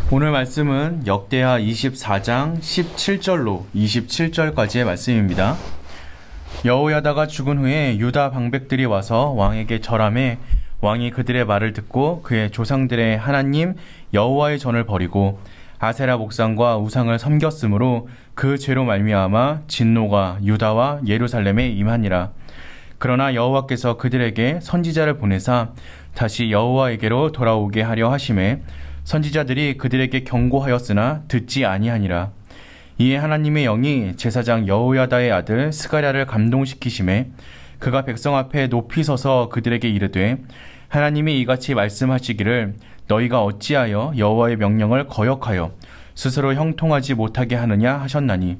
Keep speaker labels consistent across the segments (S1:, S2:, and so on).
S1: 오늘 말씀은 역대하 24장 17절로 27절까지의 말씀입니다. 여호야다가 죽은 후에 유다 방백들이 와서 왕에게 절하매 왕이 그들의 말을 듣고 그의 조상들의 하나님 여호와의 전을 버리고 아세라 목상과 우상을 섬겼으므로 그 죄로 말미암아 진노가 유다와 예루살렘에 임하니라. 그러나 여호와께서 그들에게 선지자를 보내사 다시 여호와에게로 돌아오게 하려 하심에 선지자들이 그들에게 경고하였으나 듣지 아니하니라. 이에 하나님의 영이 제사장 여호야다의 아들 스가랴를 감동시키심에 그가 백성 앞에 높이 서서 그들에게 이르되 하나님이 이같이 말씀하시기를 너희가 어찌하여 여호와의 명령을 거역하여 스스로 형통하지 못하게 하느냐 하셨나니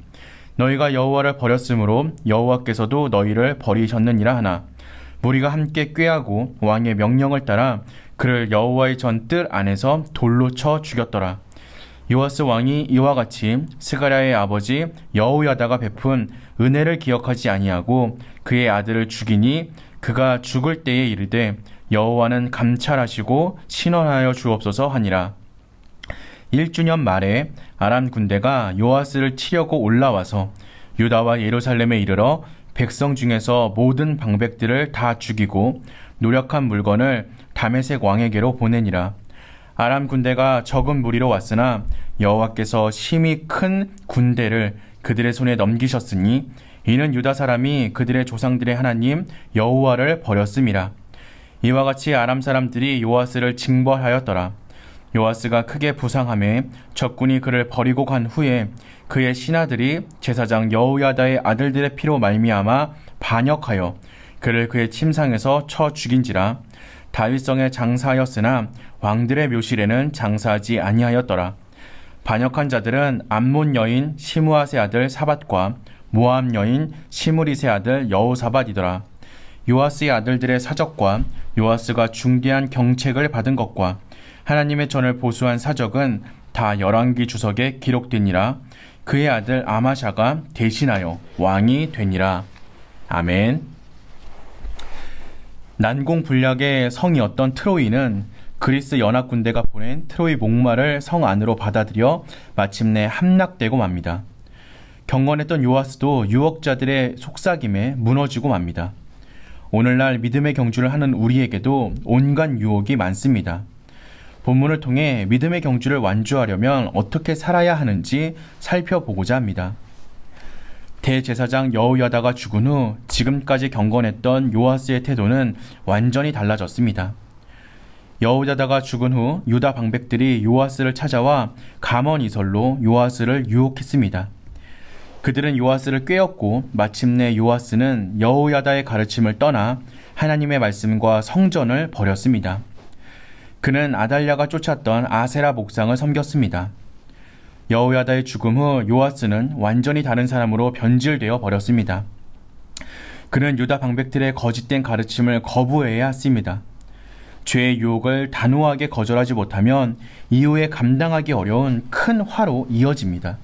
S1: 너희가 여호와를 버렸으므로 여호와께서도 너희를 버리셨느니라 하나 무리가 함께 꾀하고 왕의 명령을 따라 그를 여호와의 전 뜰 안에서 돌로 쳐 죽였더라. 요아스 왕이 이와 같이 스가랴의 아버지 여호야다가 베푼 은혜를 기억하지 아니하고 그의 아들을 죽이니 그가 죽을 때에 이르되 여호와는 감찰하시고 신원하여 주옵소서 하니라. 1주년 말에 아람 군대가 요아스를 치려고 올라와서 유다와 예루살렘에 이르러 백성 중에서 모든 방백들을 다 죽이고 노력한 물건을 다메섹 왕에게로 보내니라. 아람 군대가 적은 무리로 왔으나 여호와께서 심히 큰 군대를 그들의 손에 넘기셨으니 이는 유다 사람이 그들의 조상들의 하나님 여호와를 버렸음이라. 이와 같이 아람 사람들이 요아스를 징벌하였더라. 요아스가 크게 부상하며 적군이 그를 버리고 간 후에 그의 신하들이 제사장 여호야다의 아들들의 피로 말미암아 반역하여 그를 그의 침상에서 쳐 죽인지라. 다윗성에 장사하였으나 왕들의 묘실에는 장사하지 아니하였더라. 반역한 자들은 암몬 여인 시므아세 아들 사밧과 모압 여인 시므리세 아들 여호사밧이더라. 요아스의 아들들의 사적과 요아스가 중대한 경책을 받은 것과 하나님의 전을 보수한 사적은 다 열왕기 주석에 기록되니라. 그의 아들 아마샤가 대신하여 왕이 되니라. 아멘. 난공불락의 성이었던 트로이는 그리스 연합군대가 보낸 트로이 목마를 성 안으로 받아들여 마침내 함락되고 맙니다. 경건했던 요아스도 유혹자들의 속삭임에 무너지고 맙니다. 오늘날 믿음의 경주를 하는 우리에게도 온갖 유혹이 많습니다. 본문을 통해 믿음의 경주를 완주하려면 어떻게 살아야 하는지 살펴보고자 합니다. 대제사장 여호야다가 죽은 후 지금까지 경건했던 요아스의 태도는 완전히 달라졌습니다. 여호야다가 죽은 후 유다 방백들이 요아스를 찾아와 감언이설로 요아스를 유혹했습니다. 그들은 요아스를 꾀었고 마침내 요아스는 여호야다의 가르침을 떠나 하나님의 말씀과 성전을 버렸습니다. 그는 아달랴가 쫓았던 아세라 목상을 섬겼습니다. 여호야다의 죽음 후 요아스는 완전히 다른 사람으로 변질되어 버렸습니다. 그는 유다 방백들의 거짓된 가르침을 거부해야 했습니다. 죄의 유혹을 단호하게 거절하지 못하면 이후에 감당하기 어려운 큰 화로 이어집니다.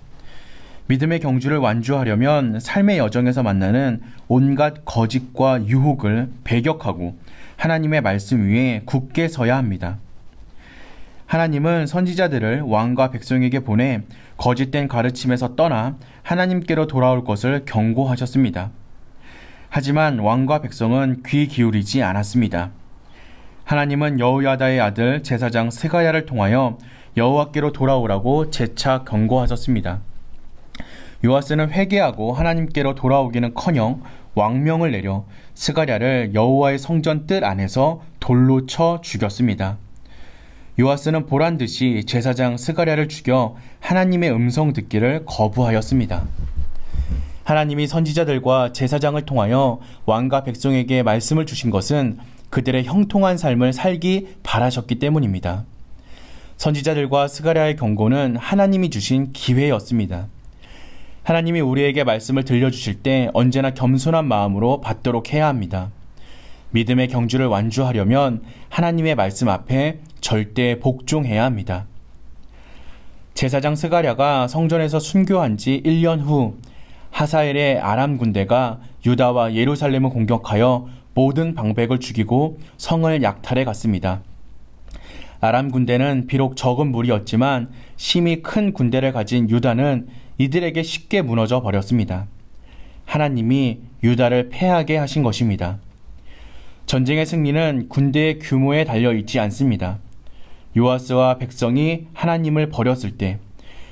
S1: 믿음의 경주를 완주하려면 삶의 여정에서 만나는 온갖 거짓과 유혹을 배격하고 하나님의 말씀 위에 굳게 서야 합니다. 하나님은 선지자들을 왕과 백성에게 보내 거짓된 가르침에서 떠나 하나님께로 돌아올 것을 경고하셨습니다. 하지만 왕과 백성은 귀 기울이지 않았습니다. 하나님은 여호야다의 아들 제사장 스가랴를 통하여 여호와께로 돌아오라고 재차 경고하셨습니다. 요아스는 회개하고 하나님께로 돌아오기는커녕 왕명을 내려 스가랴를 여호와의 성전 뜰 안에서 돌로 쳐 죽였습니다. 요아스는 보란듯이 제사장 스가랴를 죽여 하나님의 음성 듣기를 거부하였습니다. 하나님이 선지자들과 제사장을 통하여 왕과 백성에게 말씀을 주신 것은 그들의 형통한 삶을 살기 바라셨기 때문입니다. 선지자들과 스가랴의 경고는 하나님이 주신 기회였습니다. 하나님이 우리에게 말씀을 들려주실 때 언제나 겸손한 마음으로 받도록 해야 합니다. 믿음의 경주를 완주하려면 하나님의 말씀 앞에 절대 복종해야 합니다. 제사장 스가랴가 성전에서 순교한 지 1년 후 하사엘의 아람 군대가 유다와 예루살렘을 공격하여 모든 방백을 죽이고 성을 약탈해 갔습니다. 아람 군대는 비록 적은 무리였지만 심히 큰 군대를 가진 유다는 이들에게 쉽게 무너져 버렸습니다. 하나님이 유다를 패하게 하신 것입니다. 전쟁의 승리는 군대의 규모에 달려있지 않습니다. 요아스와 백성이 하나님을 버렸을 때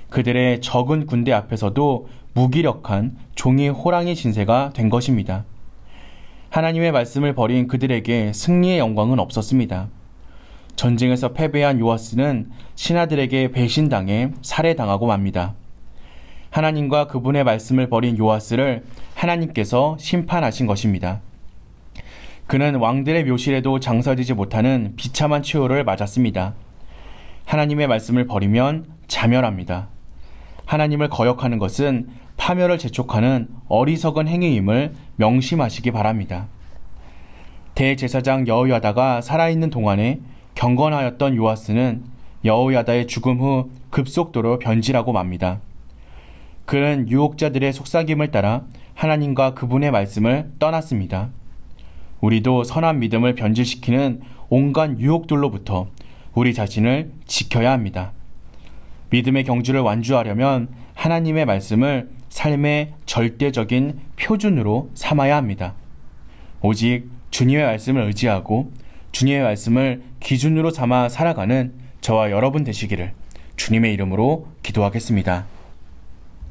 S1: 그들의 적은 군대 앞에서도 무기력한 종이 호랑이 신세가 된 것입니다. 하나님의 말씀을 버린 그들에게 승리의 영광은 없었습니다. 전쟁에서 패배한 요아스는 신하들에게 배신당해 살해당하고 맙니다. 하나님과 그분의 말씀을 버린 요아스를 하나님께서 심판하신 것입니다. 그는 왕들의 묘실에도 장사되지 못하는 비참한 최후를 맞았습니다. 하나님의 말씀을 버리면 자멸합니다. 하나님을 거역하는 것은 파멸을 재촉하는 어리석은 행위임을 명심하시기 바랍니다. 대제사장 여호야다가 살아있는 동안에 경건하였던 요아스는 여호야다의 죽음 후 급속도로 변질하고 맙니다. 그는 유혹자들의 속삭임을 따라 하나님과 그분의 말씀을 떠났습니다. 우리도 선한 믿음을 변질시키는 온갖 유혹들로부터 우리 자신을 지켜야 합니다. 믿음의 경주를 완주하려면 하나님의 말씀을 삶의 절대적인 표준으로 삼아야 합니다. 오직 주님의 말씀을 의지하고 주님의 말씀을 기준으로 삼아 살아가는 저와 여러분 되시기를 주님의 이름으로 기도하겠습니다.